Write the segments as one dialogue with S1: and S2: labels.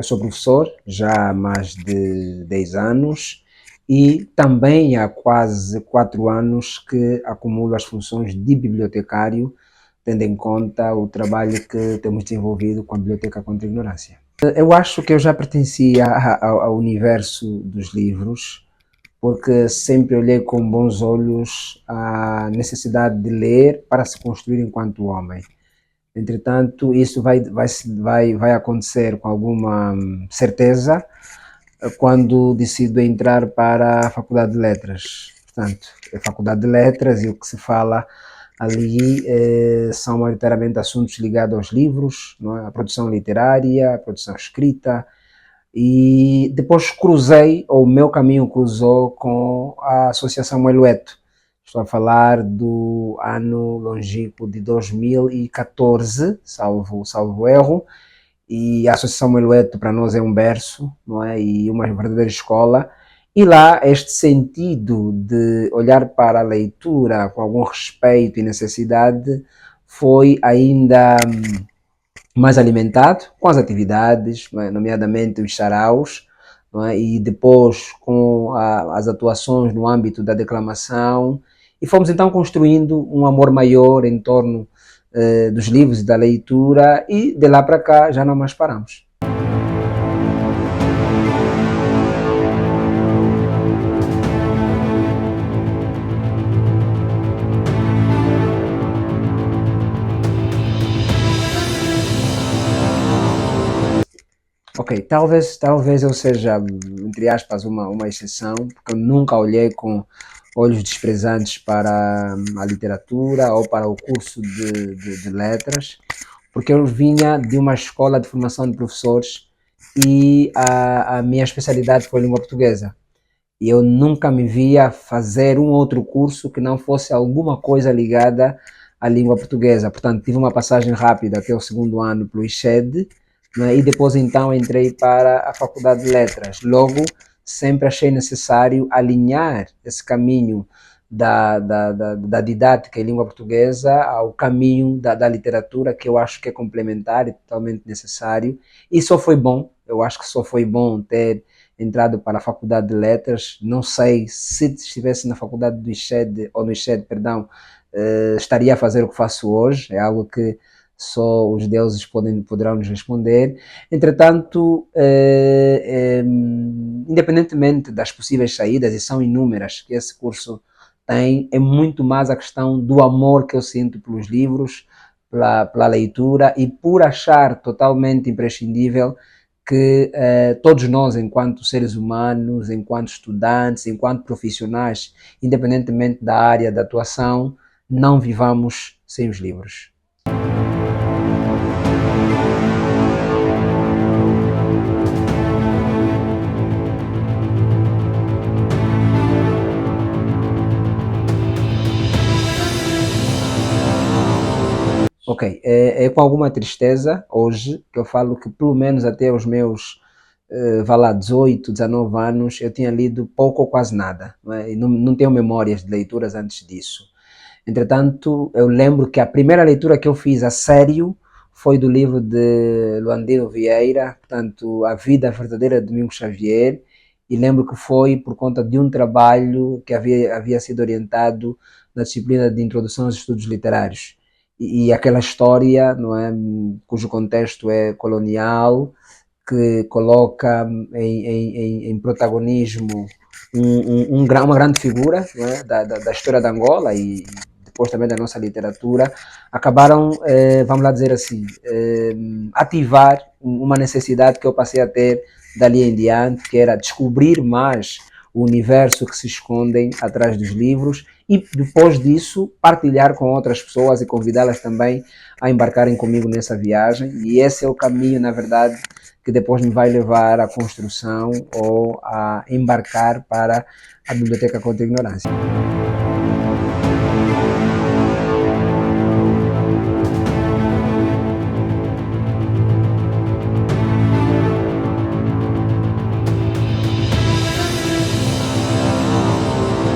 S1: sou professor já há mais de 10 anos e também há quase 4 anos que acumulo as funções de bibliotecário, tendo em conta o trabalho que temos desenvolvido com a Biblioteca contra a Ignorância. Eu acho que eu já pertencia ao universo dos livros, porque sempre olhei com bons olhos a necessidade de ler para se construir enquanto homem. Entretanto, isso vai acontecer com alguma certeza quando decido entrar para a Faculdade de Letras. Portanto, é a Faculdade de Letras e o que se fala ali são maioritariamente assuntos ligados aos livros, não é? A produção literária, a produção escrita, e depois cruzei, ou o meu caminho cruzou com a Associação Meloeto. Estou a falar do ano longínquo de 2014, salvo erro, e a Associação Meloeto para nós é um berço, não é? E uma verdadeira escola. E lá este sentido de olhar para a leitura com algum respeito e necessidade foi ainda mais alimentado com as atividades, não é? Nomeadamente os saraus, não é? E depois com as atuações no âmbito da declamação, e fomos então construindo um amor maior em torno dos livros e da leitura, e de lá para cá já não mais paramos. Ok, talvez eu seja, entre aspas, uma exceção, porque eu nunca olhei com olhos desprezantes para a literatura ou para o curso de letras, porque eu vinha de uma escola de formação de professores e a minha especialidade foi língua portuguesa. E eu nunca me via fazer um outro curso que não fosse alguma coisa ligada à língua portuguesa. Portanto, tive uma passagem rápida até o segundo ano pelo ISCHED, né? E depois então entrei para a Faculdade de Letras. Logo, sempre achei necessário alinhar esse caminho da didática em língua portuguesa ao caminho da literatura, que eu acho que é complementar e totalmente necessário. E só foi bom, eu acho que só foi bom ter entrado para a Faculdade de Letras. Não sei se estivesse na Faculdade do ISCHED, ou no ISCHED, perdão, estaria a fazer o que faço hoje. É algo que só os deuses poderão nos responder. Entretanto, independentemente das possíveis saídas, e são inúmeras que esse curso tem, é muito mais a questão do amor que eu sinto pelos livros, pela leitura, e por achar totalmente imprescindível que todos nós, enquanto seres humanos, enquanto estudantes, enquanto profissionais, independentemente da área de atuação, não vivamos sem os livros. Ok, é com alguma tristeza hoje que eu falo que pelo menos até os meus, vá lá, 18, 19 anos, eu tinha lido pouco ou quase nada, não é? E não tenho memórias de leituras antes disso. Entretanto, eu lembro que a primeira leitura que eu fiz a sério foi do livro de Luandino Vieira, portanto, A Vida Verdadeira de Domingos Xavier, e lembro que foi por conta de um trabalho que havia sido orientado na disciplina de Introdução aos Estudos Literários. E aquela história, não é, cujo contexto é colonial, que coloca em protagonismo uma grande figura, não é, da história de Angola e depois também da nossa literatura, acabaram, vamos lá dizer assim, ativar uma necessidade que eu passei a ter dali em diante, que era descobrir mais o universo que se escondem atrás dos livros, e depois disso partilhar com outras pessoas e convidá-las também a embarcarem comigo nessa viagem. E esse é o caminho, na verdade, que depois me vai levar à construção ou a embarcar para a Biblioteca contra a Ignorância.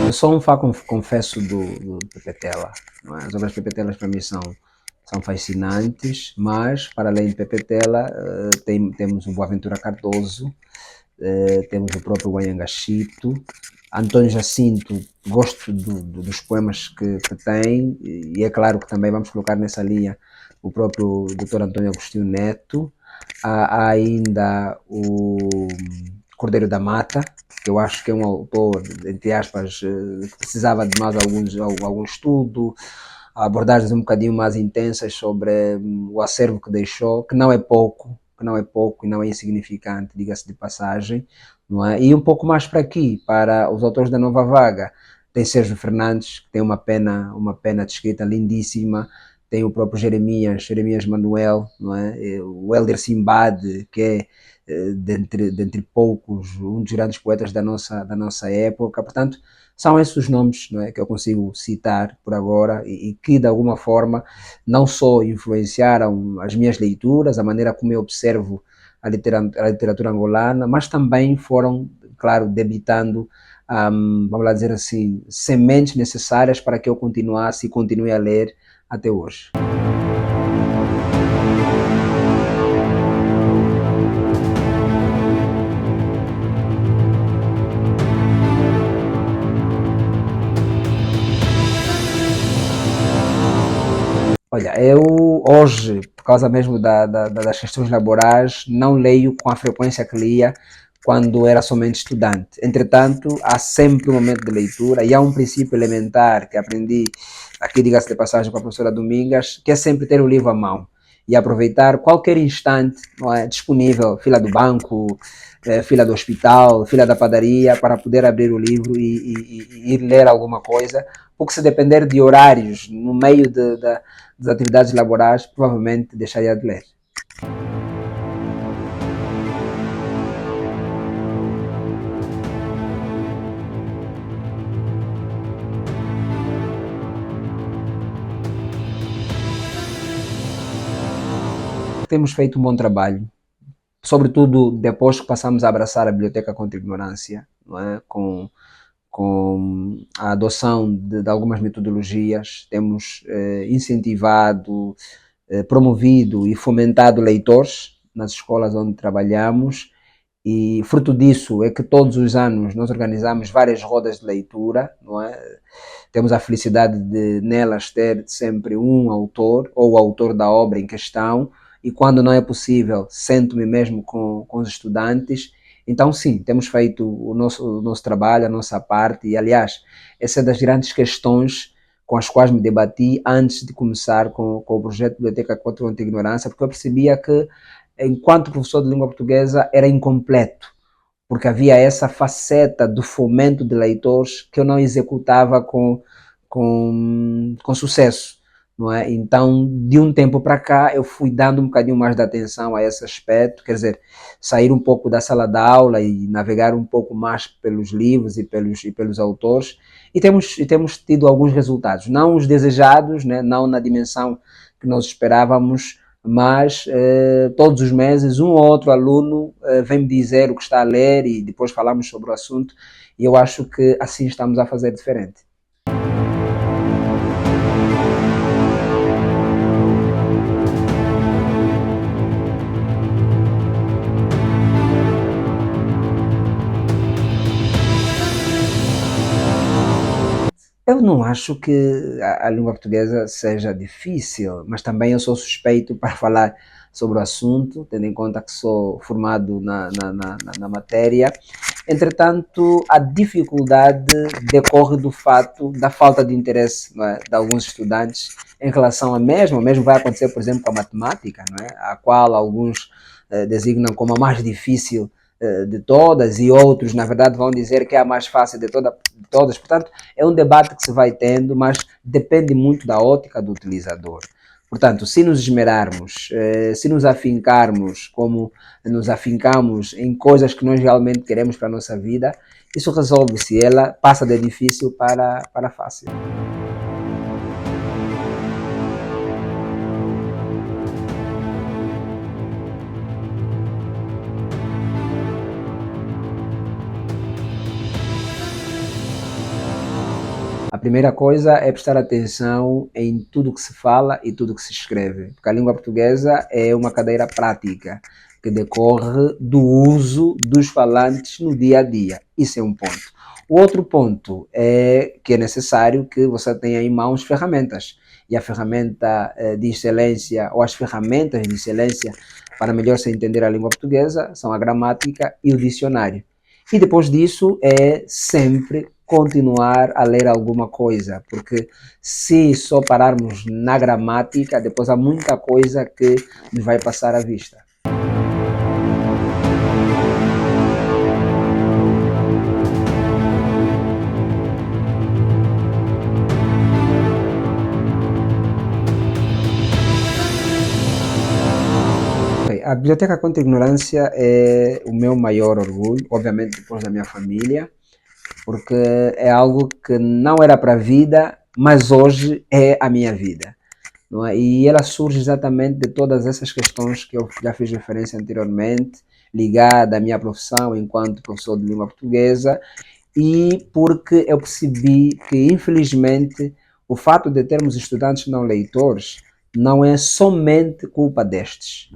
S1: Eu sou um fã, confesso, do Pepetela. Não é? As obras Pepetelas para mim são são fascinantes, mas para além de Pepe Tela, temos o Boaventura Cardoso, temos o próprio Wayanga Chito, Antônio Jacinto, gosto dos poemas que tem, e é claro que também vamos colocar nessa linha o próprio Dr. Antônio Agostinho Neto. Há ainda o Cordeiro da Mata, que eu acho que é um autor, entre aspas, que precisava de mais algum estudo, abordagens um bocadinho mais intensas sobre o acervo que deixou, que não é pouco, e não é insignificante, diga-se de passagem, não é? E um pouco mais para aqui, para os autores da Nova Vaga, tem Sérgio Fernandes, que tem uma pena de escrita lindíssima, tem o próprio Jeremias Manuel, não é? O Hélder Simbad, que é dentre poucos, um dos grandes poetas da nossa época. Portanto, são esses os nomes, não é, que eu consigo citar por agora e que, de alguma forma, não só influenciaram as minhas leituras, a maneira como eu observo a literatura angolana, mas também foram, claro, debitando, vamos lá dizer assim, sementes necessárias para que eu continuasse e continue a ler até hoje. Olha, eu hoje, por causa mesmo das questões laborais, não leio com a frequência que lia quando era somente estudante. Entretanto, há sempre um momento de leitura e há um princípio elementar que aprendi, aqui diga-se de passagem com a professora Domingas, que é sempre ter o livro à mão e aproveitar qualquer instante, não é, disponível, fila do banco, fila do hospital, fila da padaria, para poder abrir o livro e ir ler alguma coisa, porque se depender de horários no meio das atividades laborais, provavelmente deixaria de ler. Temos feito um bom trabalho, sobretudo depois que passamos a abraçar a Biblioteca contra a Ignorância, não é? Com a adoção de algumas metodologias, temos incentivado, promovido e fomentado leitores nas escolas onde trabalhamos, e fruto disso é que todos os anos nós organizamos várias rodas de leitura, não é? Temos a felicidade de nelas ter sempre um autor ou o autor da obra em questão, e quando não é possível, sento-me mesmo com os estudantes. Então, sim, temos feito o nosso trabalho, a nossa parte, e aliás, essa é das grandes questões com as quais me debati antes de começar com o projeto Biblioteca contra a Ignorância, porque eu percebia que, enquanto professor de língua portuguesa, era incompleto, porque havia essa faceta do fomento de leitores que eu não executava com sucesso, não é? Então, de um tempo para cá, eu fui dando um bocadinho mais de atenção a esse aspecto, quer dizer, sair um pouco da sala de aula e navegar um pouco mais pelos livros e pelos autores, e temos tido alguns resultados, não os desejados, né? Não na dimensão que nós esperávamos, mas todos os meses um ou outro aluno vem me dizer o que está a ler e depois falamos sobre o assunto, e eu acho que assim estamos a fazer diferente. Eu não acho que a língua portuguesa seja difícil, mas também eu sou suspeito para falar sobre o assunto, tendo em conta que sou formado na matéria. Entretanto, a dificuldade decorre do fato da falta de interesse, não é, de alguns estudantes em relação a mesmo. O mesmo vai acontecer, por exemplo, com a matemática, não é, a qual alguns designam como a mais difícil de todas, e outros, na verdade, vão dizer que é a mais fácil de todas. Portanto, é um debate que se vai tendo, mas depende muito da ótica do utilizador. Portanto, se nos esmerarmos, se nos afincarmos como nos afincamos em coisas que nós realmente queremos para a nossa vida, isso resolve-se, ela passa de difícil para fácil. primeira coisa é prestar atenção em tudo que se fala e tudo que se escreve, porque a língua portuguesa é uma cadeira prática que decorre do uso dos falantes no dia a dia. Isso é um ponto. O outro ponto é que é necessário que você tenha em mãos ferramentas. E a ferramenta de excelência, ou as ferramentas de excelência para melhor se entender a língua portuguesa, são a gramática e o dicionário. E depois disso é sempre continuar a ler alguma coisa, porque se só pararmos na gramática, depois há muita coisa que nos vai passar à vista. A Biblioteca Contra a Ignorância é o meu maior orgulho, obviamente depois da minha família, porque é algo que não era para a vida, mas hoje é a minha vida. Não é? E ela surge exatamente de todas essas questões que eu já fiz referência anteriormente, ligada à minha profissão enquanto professor de língua portuguesa, e porque eu percebi que, infelizmente, o fato de termos estudantes não leitores não é somente culpa destes,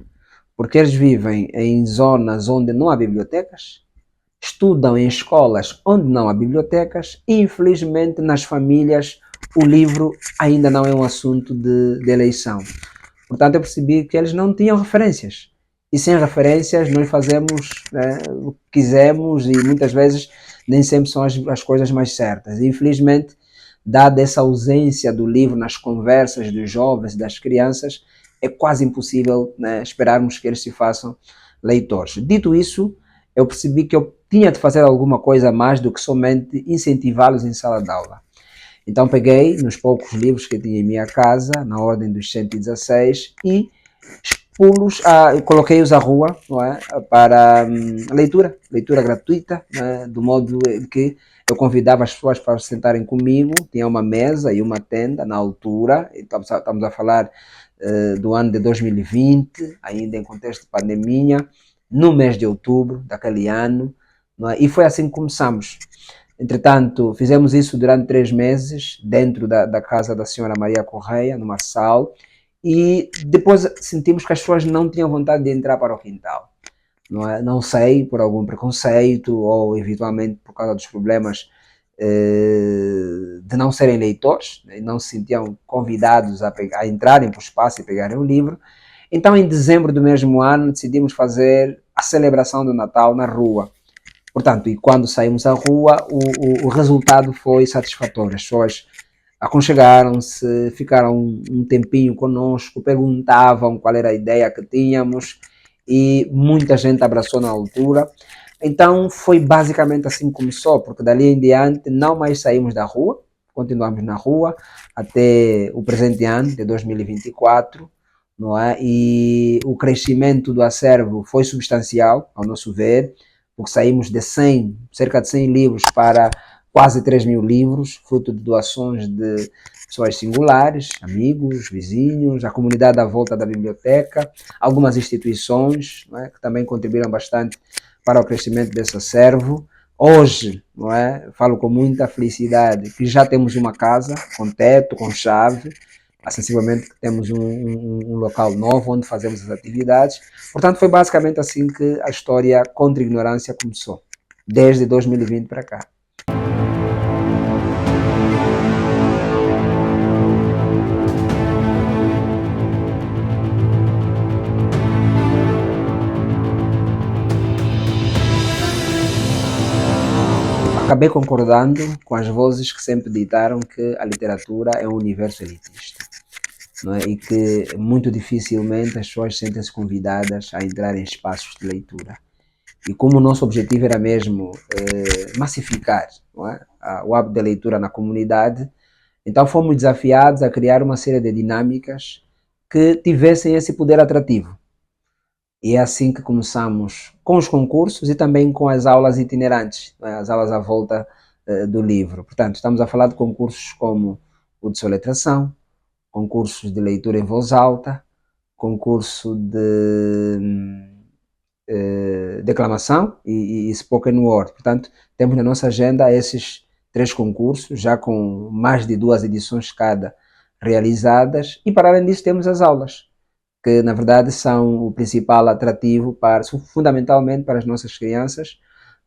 S1: porque eles vivem em zonas onde não há bibliotecas, estudam em escolas onde não há bibliotecas e, infelizmente, nas famílias o livro ainda não é um assunto de eleição. Portanto, eu percebi que eles não tinham referências. E sem referências, nós fazemos o que quisermos e muitas vezes nem sempre são as coisas mais certas. E, infelizmente, dada essa ausência do livro nas conversas dos jovens e das crianças, é quase impossível, né, esperarmos que eles se façam leitores. Dito isso, eu percebi que eu tinha de fazer alguma coisa mais do que somente incentivá-los em sala de aula. Então peguei nos poucos livros que tinha em minha casa, na ordem dos 116, e coloquei-os à rua, não é, para leitura gratuita, né, do modo que eu convidava as pessoas para se sentarem comigo, tinha uma mesa e uma tenda na altura, estamos a falar do ano de 2020, ainda em contexto de pandemia, no mês de outubro daquele ano, não é? E foi assim que começamos. Entretanto, fizemos isso durante 3 meses, dentro da casa da senhora Maria Correia, no Marçal, e depois sentimos que as pessoas não tinham vontade de entrar para o quintal. Não é? Não sei, por algum preconceito ou eventualmente por causa dos problemas de não serem leitores, né? Não se sentiam convidados a entrarem para o espaço e pegarem o livro. Então, em dezembro do mesmo ano, decidimos fazer a celebração do Natal na rua. Portanto, e quando saímos à rua, o resultado foi satisfatório. As pessoas aconchegaram-se, ficaram um tempinho conosco, perguntavam qual era a ideia que tínhamos e muita gente abraçou na altura. Então foi basicamente assim que começou, porque dali em diante não mais saímos da rua, continuamos na rua até o presente ano de 2024, não é? E o crescimento do acervo foi substancial, ao nosso ver, porque saímos de 100, cerca de 100 livros para quase 3.000 livros, fruto de doações de pessoas singulares, amigos, vizinhos, a comunidade à volta da biblioteca, algumas instituições, não é, que também contribuíram bastante para o crescimento desse acervo. Hoje, não é, falo com muita felicidade que já temos uma casa com teto, com chave, sensivelmente temos um local novo onde fazemos as atividades. Portanto, foi basicamente assim que a história contra a ignorância começou, desde 2020 para cá. Acabei concordando com as vozes que sempre ditaram que a literatura é um universo elitista, não é? E que muito dificilmente as pessoas sentem-se convidadas a entrar em espaços de leitura. E como o nosso objetivo era mesmo massificar, não é, o hábito da leitura na comunidade, então fomos desafiados a criar uma série de dinâmicas que tivessem esse poder atrativo. E é assim que começamos com os concursos e também com as aulas itinerantes, né, as aulas à volta do livro. Portanto, estamos a falar de concursos como o de soletração, concursos de leitura em voz alta, concurso de declamação e spoken word. Portanto, temos na nossa agenda esses 3 concursos, já com mais de 2 edições cada realizadas, e para além disso temos as aulas, que na verdade são o principal atrativo fundamentalmente para as nossas crianças,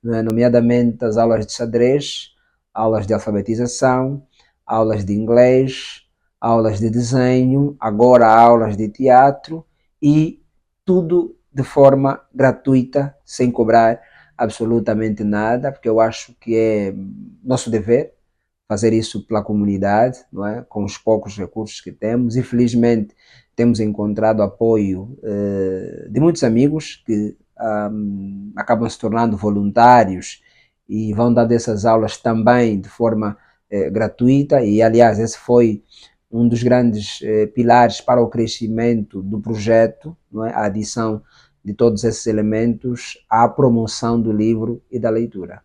S1: nomeadamente as aulas de xadrez, aulas de alfabetização, aulas de inglês, aulas de desenho, agora aulas de teatro, e tudo de forma gratuita, sem cobrar absolutamente nada, porque eu acho que é nosso dever fazer isso pela comunidade, não é? Com os poucos recursos que temos. Infelizmente, temos encontrado apoio de muitos amigos que acabam se tornando voluntários e vão dar essas aulas também de forma gratuita, e aliás esse foi um dos grandes pilares para o crescimento do projeto, não é? A adição de todos esses elementos à promoção do livro e da leitura.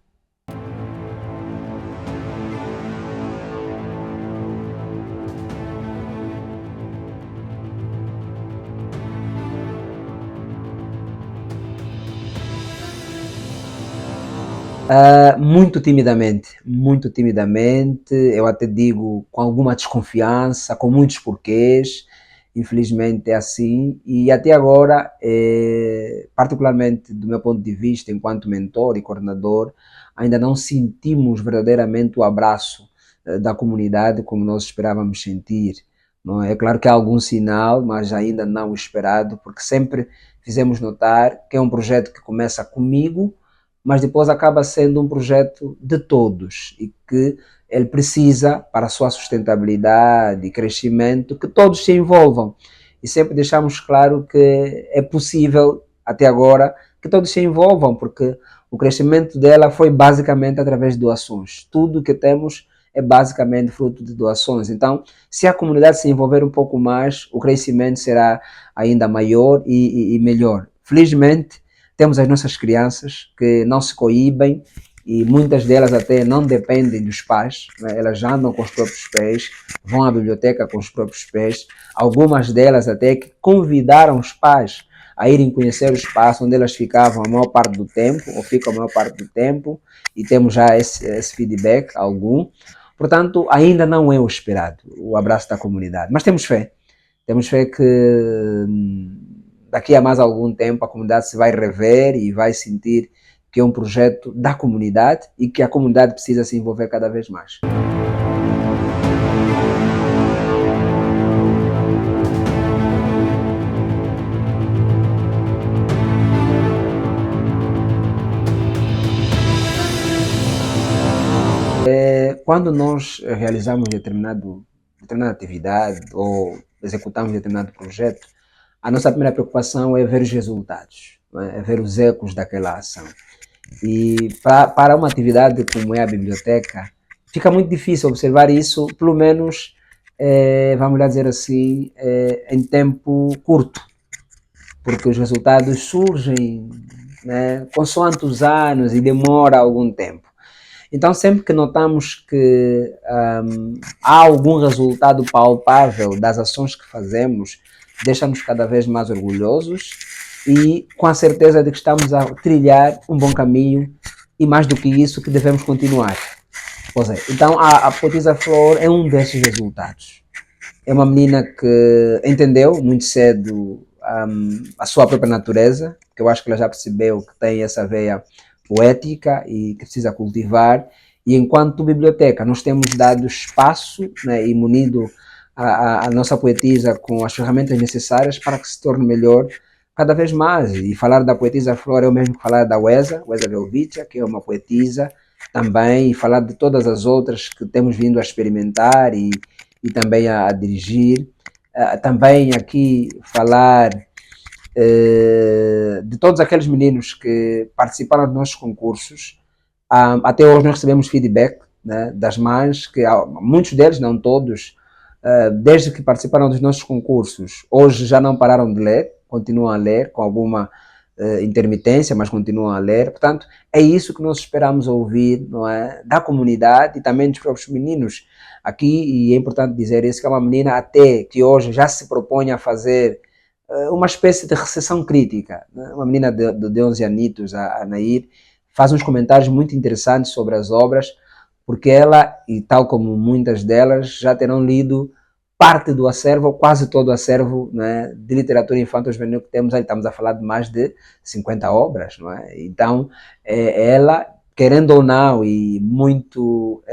S1: Muito timidamente, eu até digo com alguma desconfiança, com muitos porquês, infelizmente é assim, e até agora, particularmente do meu ponto de vista, enquanto mentor e coordenador, ainda não sentimos verdadeiramente o abraço da comunidade como nós esperávamos sentir. Não é? É claro que há algum sinal, mas ainda não esperado, porque sempre fizemos notar que é um projeto que começa comigo, mas depois acaba sendo um projeto de todos e que ele precisa, para a sua sustentabilidade e crescimento, que todos se envolvam. E sempre deixamos claro que é possível, até agora, que todos se envolvam, porque o crescimento dela foi basicamente através de doações. Tudo que temos é basicamente fruto de doações. Então, se a comunidade se envolver um pouco mais, o crescimento será ainda maior e melhor. Felizmente, temos as nossas crianças que não se coíbem e muitas delas até não dependem dos pais, né? Elas já andam com os próprios pés, vão à biblioteca com os próprios pés. Algumas delas até que convidaram os pais a irem conhecer o espaço onde elas ficavam a maior parte do tempo, ou ficam a maior parte do tempo, e temos já esse feedback algum. Portanto, ainda não é o esperado, o abraço da comunidade, mas temos fé. Temos fé que daqui a mais algum tempo a comunidade se vai rever e vai sentir que é um projeto da comunidade e que a comunidade precisa se envolver cada vez mais. Quando nós realizamos determinada atividade ou executamos determinado projeto, a nossa primeira preocupação é ver os resultados, é ver os ecos daquela ação. E para uma atividade como é a biblioteca, fica muito difícil observar isso, pelo menos, vamos lá dizer assim, em tempo curto, porque os resultados surgem, né, consoante os anos e demora algum tempo. Então, sempre que notamos que há algum resultado palpável das ações que fazemos, deixa-nos cada vvez mais orgulhosos e com a certeza de que estamos a trilhar um bom caminho e, mais do que isso, que devemos continuar. Pois é, então a Poetisa Flor é um desses resultados. É uma menina que entendeu muito cedo a sua própria natureza, que eu acho que ela já percebeu que tem essa veia poética e que precisa cultivar, e enquanto biblioteca nós temos dado espaço, né, e munido a nossa poetisa com as ferramentas necessárias para que se torne melhor cada vez mais. E falar da Poetisa Flor é o mesmo que falar da Weza Velvicha, que é uma poetisa também, e falar de todas as outras que temos vindo a experimentar e também a dirigir. Também aqui falar de todos aqueles meninos que participaram dos nossos concursos. Até hoje nós recebemos feedback, né, das mães, que muitos deles, não todos, desde que participaram dos nossos concursos, hoje já não pararam de ler, continuam a ler com alguma intermitência, mas continuam a ler. Portanto, é isso que nós esperamos ouvir, não é, da comunidade e também dos próprios meninos aqui. E é importante dizer isso, que é uma menina até que hoje já se propõe a fazer uma espécie de recepção crítica, né? Uma menina de 11 anitos, a Nair, faz uns comentários muito interessantes sobre as obras, porque ela, e tal como muitas delas, já terão lido parte do acervo, ou quase todo o acervo, né, de literatura infanto-juvenil que temos aí. Estamos a falar de mais de 50 obras, não é? Então, ela, querendo ou não, e muito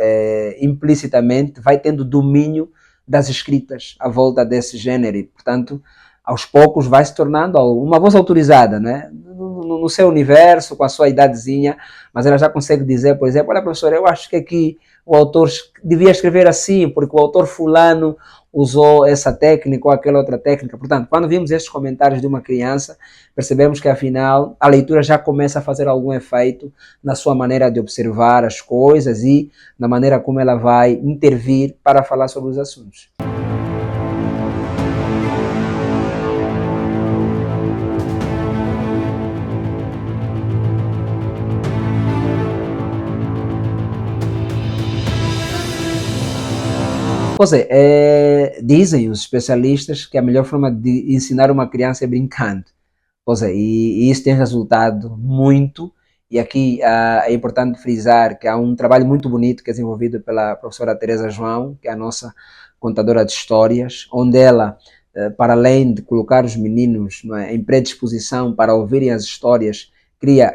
S1: implicitamente, vai tendo domínio das escritas à volta desse gênero e, portanto, aos poucos vai se tornando uma voz autorizada, né? No seu universo, com a sua idadezinha, mas ela já consegue dizer, por exemplo, olha professor, eu acho que aqui o autor devia escrever assim, porque o autor fulano usou essa técnica ou aquela outra técnica. Portanto, quando vimos estes comentários de uma criança, percebemos que afinal a leitura já começa a fazer algum efeito na sua maneira de observar as coisas e na maneira como ela vai intervir para falar sobre os assuntos. Pois dizem os especialistas que a melhor forma de ensinar uma criança é brincando. Pois e isso tem resultado muito, e aqui é importante frisar que há um trabalho muito bonito que é desenvolvido pela professora Teresa João, que é a nossa contadora de histórias, onde ela, para além de colocar os meninos, não é, em predisposição para ouvirem as histórias,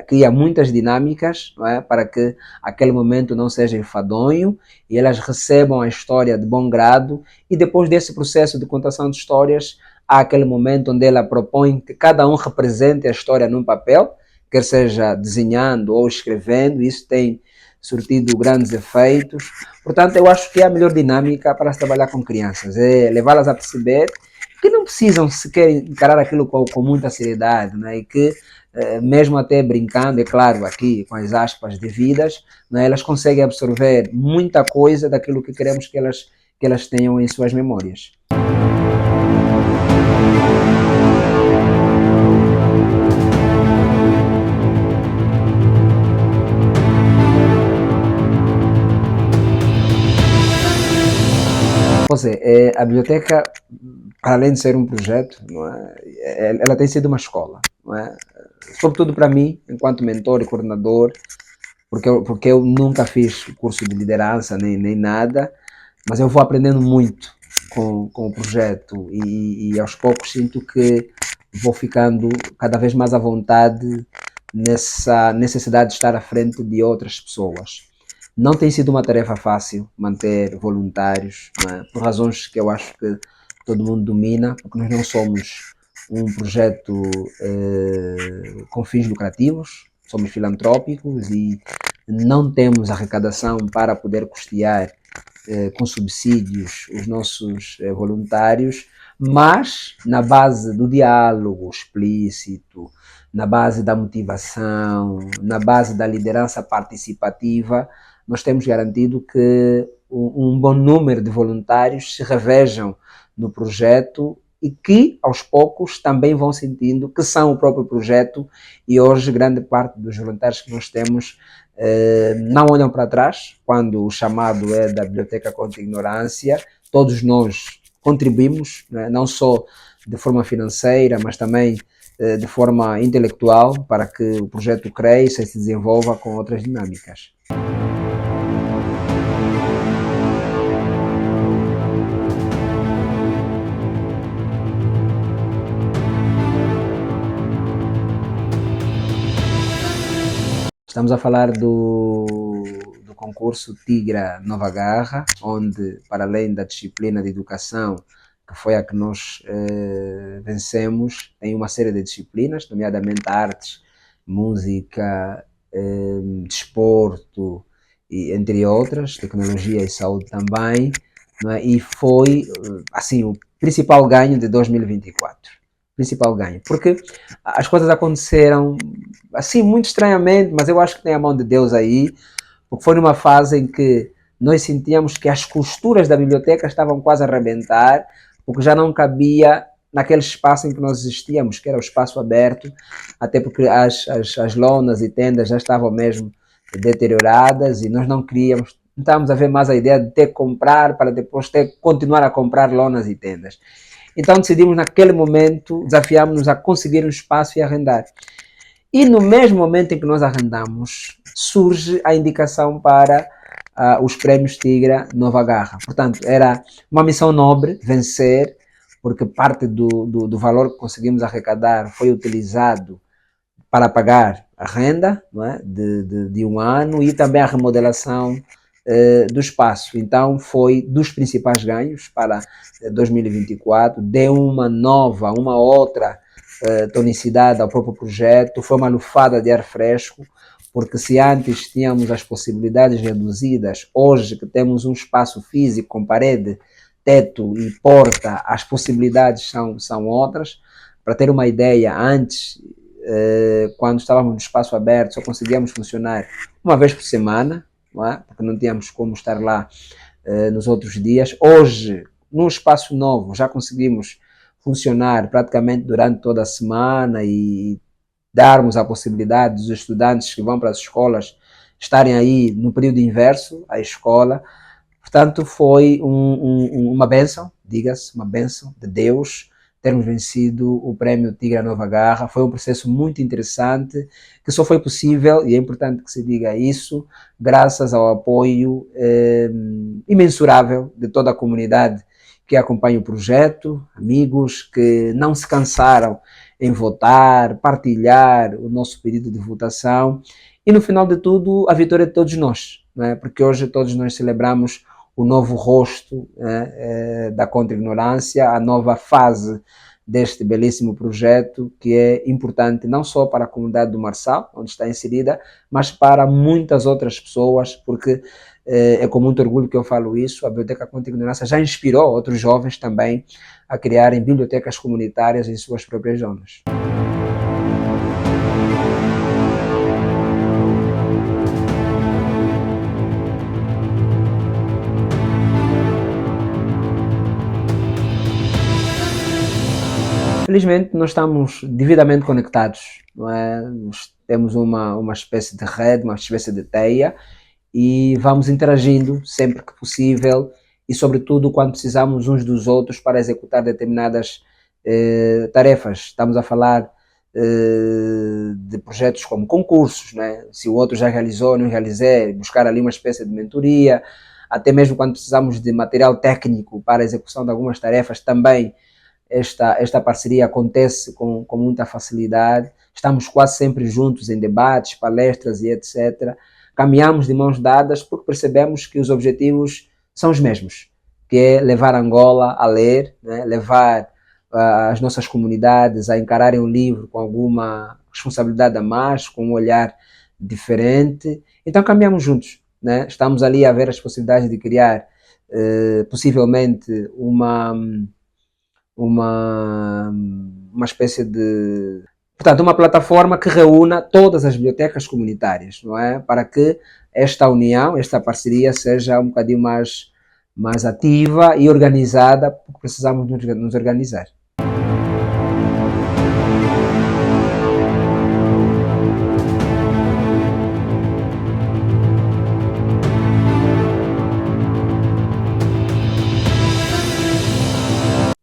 S1: cria muitas dinâmicas, não é, para que aquele momento não seja enfadonho e elas recebam a história de bom grado, e depois desse processo de contação de histórias, há aquele momento onde ela propõe que cada um represente a história num papel, quer seja desenhando ou escrevendo. Isso tem surtido grandes efeitos. Portanto, eu acho que é a melhor dinâmica para se trabalhar com crianças, é levá-las a perceber que não precisam sequer encarar aquilo com muita seriedade, né? E que, mesmo até brincando, é claro, aqui com as aspas devidas, né, elas conseguem absorver muita coisa daquilo que queremos que elas tenham em suas memórias. Pois a biblioteca, para além de ser um projeto, não é, ela tem sido uma escola, não é? Sobretudo para mim, enquanto mentor e coordenador, porque eu nunca fiz curso de liderança nem nada, mas eu vou aprendendo muito com o projeto e aos poucos sinto que vou ficando cada vez mais à vontade nessa necessidade de estar à frente de outras pessoas. Não tem sido uma tarefa fácil manter voluntários, não é? Por razões que eu acho que todo mundo domina, porque nós não somos um projeto com fins lucrativos, somos filantrópicos e não temos arrecadação para poder custear com subsídios os nossos voluntários, mas na base do diálogo explícito, na base da motivação, na base da liderança participativa, nós temos garantido que um bom número de voluntários se revejam no projeto e que, aos poucos, também vão sentindo que são o próprio projeto, e hoje grande parte dos voluntários que nós temos não olham para trás quando o chamado é da Biblioteca contra a Ignorância. Todos nós contribuímos, né, não só de forma financeira, mas também de forma intelectual, para que o projeto cresça e se desenvolva com outras dinâmicas. Estamos a falar do concurso Tigra Nova Garra, onde, para além da disciplina de educação, que foi a que nós vencemos, tem uma série de disciplinas, nomeadamente artes, música, desporto, entre outras, tecnologia e saúde também, não é? E foi, assim, o principal ganho de 2024. Principal ganho, porque as coisas aconteceram assim muito estranhamente, mas eu acho que tem a mão de Deus aí, porque foi numa fase em que nós sentíamos que as costuras da biblioteca estavam quase a arrebentar, porque já não cabia naquele espaço em que nós existíamos, que era o espaço aberto, até porque as lonas e tendas já estavam mesmo deterioradas e nós não queríamos, não estávamos a ver mais a ideia de ter que comprar para depois ter que continuar a comprar lonas e tendas. Então decidimos naquele momento, desafiámos-nos a conseguir um espaço e arrendar. E no mesmo momento em que nós arrendamos, surge a indicação para os prémios Tigra Nova Garra. Portanto, era uma missão nobre, vencer, porque parte do valor que conseguimos arrecadar foi utilizado para pagar a renda, não é? de um ano e também a remodelação do espaço. Então, foi dos principais ganhos para 2024, deu uma outra tonicidade ao próprio projeto, foi uma lufada de ar fresco, porque se antes tínhamos as possibilidades reduzidas, hoje que temos um espaço físico com parede, teto e porta, as possibilidades são outras. Para ter uma ideia, antes, quando estávamos no espaço aberto, só conseguíamos funcionar uma vez por semana, não é? Porque não tínhamos como estar lá nos outros dias. Hoje, num espaço novo, já conseguimos funcionar praticamente durante toda a semana e darmos a possibilidade dos estudantes que vão para as escolas estarem aí no período inverso à escola. Portanto, foi uma bênção, diga-se, uma bênção de Deus termos vencido o prémio Tigra Nova Garra. Foi um processo muito interessante, que só foi possível, e é importante que se diga isso, graças ao apoio imensurável de toda a comunidade que acompanha o projeto, amigos que não se cansaram em votar, partilhar o nosso pedido de votação e, no final de tudo, a vitória de todos nós, né? Porque hoje todos nós celebramos o novo rosto da contra-ignorância, a nova fase deste belíssimo projeto, que é importante não só para a comunidade do Marçal, onde está inserida, mas para muitas outras pessoas, porque é com muito orgulho que eu falo isso, a Biblioteca Contra-Ignorância já inspirou outros jovens também a criarem bibliotecas comunitárias em suas próprias zonas. Felizmente, nós estamos devidamente conectados, não é? Nós temos uma espécie de rede, uma espécie de teia, e vamos interagindo sempre que possível e, sobretudo, quando precisamos uns dos outros para executar determinadas tarefas. Estamos a falar de projetos como concursos, né? Se o outro já realizou, não realizei, buscar ali uma espécie de mentoria, até mesmo quando precisamos de material técnico para a execução de algumas tarefas, também esta parceria acontece com muita facilidade. Estamos quase sempre juntos em debates, palestras e etc. Caminhamos de mãos dadas porque percebemos que os objetivos são os mesmos, que é levar Angola a ler, né? Levar as nossas comunidades a encararem o livro com alguma responsabilidade a mais, com um olhar diferente. Então caminhamos juntos, né? Estamos ali a ver as possibilidades de criar possivelmente uma espécie de... Portanto, uma plataforma que reúna todas as bibliotecas comunitárias, não é? Para que esta união, esta parceria seja um bocadinho mais ativa e organizada, porque precisamos nos organizar.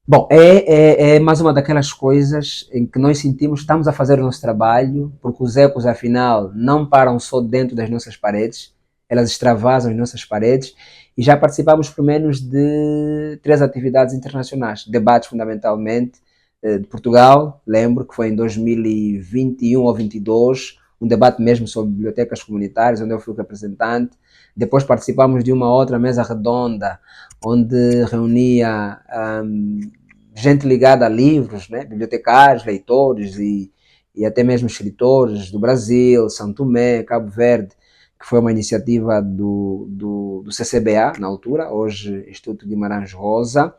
S1: Bom, é mais uma daquelas coisas em que nós sentimos que estamos a fazer o nosso trabalho, porque os ecos, afinal, não param só dentro das nossas paredes, elas extravasam as nossas paredes, e já participamos pelo menos de 3 atividades internacionais, debates fundamentalmente de Portugal, lembro que foi em 2021 ou 2022, um debate mesmo sobre bibliotecas comunitárias, onde eu fui representante. Depois participamos de uma outra mesa redonda, onde reunia gente ligada a livros, né? Bibliotecários, leitores e até mesmo escritores do Brasil, São Tomé, Cabo Verde, que foi uma iniciativa do CCBA, na altura, hoje Instituto Guimarães Rosa.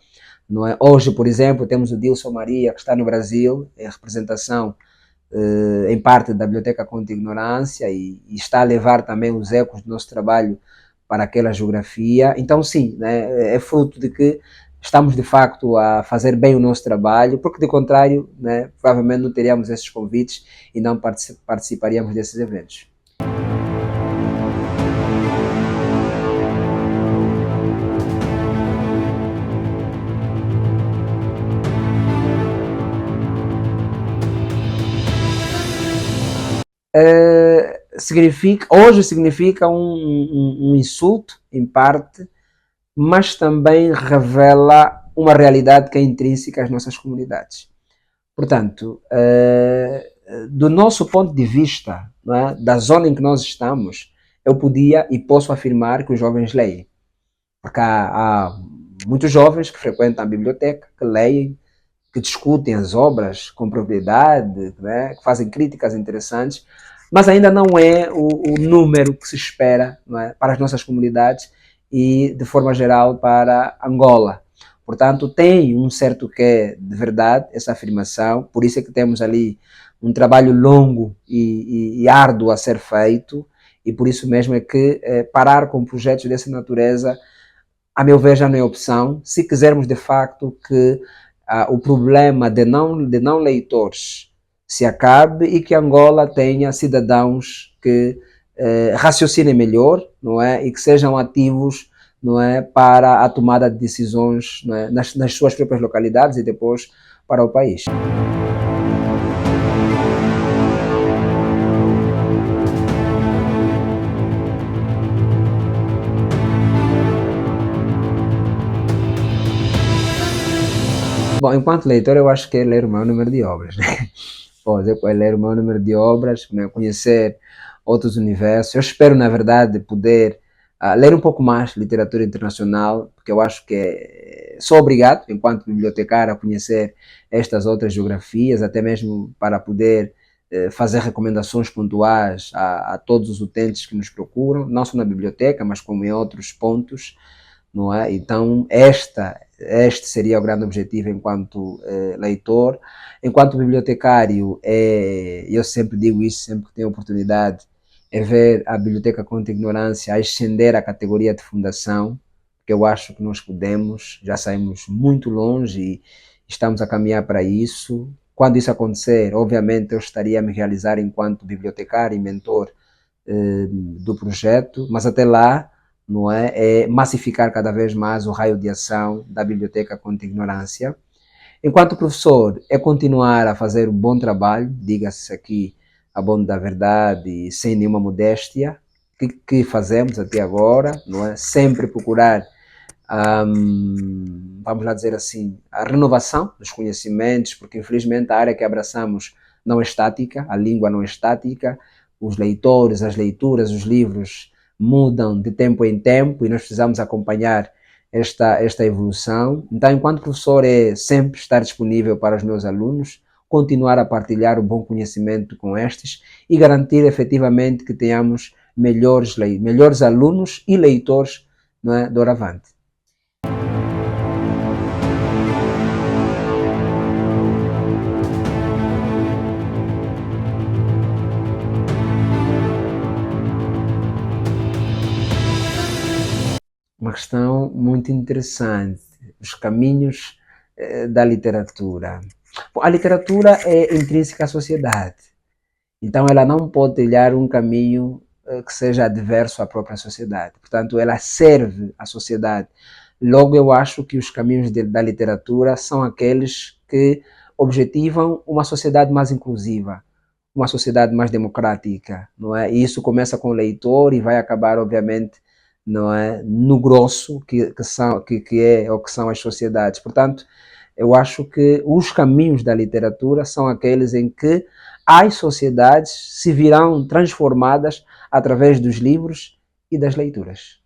S1: Não é? Hoje, por exemplo, temos o Dilson Maria, que está no Brasil, em representação em parte da Biblioteca Contra a Ignorância e está a levar também os ecos do nosso trabalho para aquela geografia. Então, sim, né, é fruto de que estamos de facto a fazer bem o nosso trabalho, porque de contrário, né, provavelmente não teríamos esses convites e não participaríamos desses eventos. Hoje significa um insulto em parte, mas também revela uma realidade que é intrínseca às nossas comunidades. Portanto, do nosso ponto de vista, não é, da zona em que nós estamos, eu podia e posso afirmar que os jovens leem. Porque há muitos jovens que frequentam a biblioteca, que leem, que discutem as obras com propriedade, né, que fazem críticas interessantes, mas ainda não é o número que se espera, não é, para as nossas comunidades e, de forma geral, para Angola. Portanto, tem um certo quê de verdade essa afirmação, por isso é que temos ali um trabalho longo e árduo a ser feito, e por isso mesmo é que parar com projetos dessa natureza, a meu ver, já não é opção, se quisermos de facto que o problema de não leitores se acabe e que Angola tenha cidadãos que raciocinem melhor, não é, e que sejam ativos, não é, para a tomada de decisões, não é, nas suas próprias localidades e depois para o país. Bom, enquanto leitor, eu acho que é ler o maior número de obras, né? Pode é ler o maior número de obras, né? Conhecer outros universos. Eu espero, na verdade, poder ler um pouco mais literatura internacional, porque eu acho que sou obrigado, enquanto bibliotecário, a conhecer estas outras geografias, até mesmo para poder fazer recomendações pontuais a todos os utentes que nos procuram, não só na biblioteca, mas como em outros pontos, não é? Então, este seria o grande objetivo enquanto leitor. Enquanto bibliotecário, eu sempre digo isso, sempre que tenho oportunidade, é ver a Biblioteca contra a Ignorância a ascender a categoria de fundação, porque eu acho que nós podemos, já saímos muito longe e estamos a caminhar para isso. Quando isso acontecer, obviamente eu estaria a me realizar enquanto bibliotecário e mentor do projeto, mas até lá, não é massificar cada vez mais o raio de ação da Biblioteca contra a Ignorância. Enquanto professor, é continuar a fazer um bom trabalho, diga-se aqui a bom da verdade, sem nenhuma modéstia, que fazemos até agora, não é? Sempre procurar, vamos lá dizer assim, a renovação dos conhecimentos, porque infelizmente a área que abraçamos não é estática, a língua não é estática, os leitores, as leituras, os livros mudam de tempo em tempo e nós precisamos acompanhar esta evolução. Então, enquanto professor, é sempre estar disponível para os meus alunos, continuar a partilhar o bom conhecimento com estes e garantir efetivamente que tenhamos melhores alunos e leitores, não é, doravante. Uma questão muito interessante, os caminhos da literatura. Bom, a literatura é intrínseca à sociedade, então ela não pode trilhar um caminho que seja adverso à própria sociedade. Portanto, ela serve à sociedade. Logo, eu acho que os caminhos da literatura são aqueles que objetivam uma sociedade mais inclusiva, uma sociedade mais democrática, não é? E isso começa com o leitor e vai acabar, obviamente, não é, no grosso que é ou que são as sociedades. Portanto, eu acho que os caminhos da literatura são aqueles em que as sociedades se virão transformadas através dos livros e das leituras.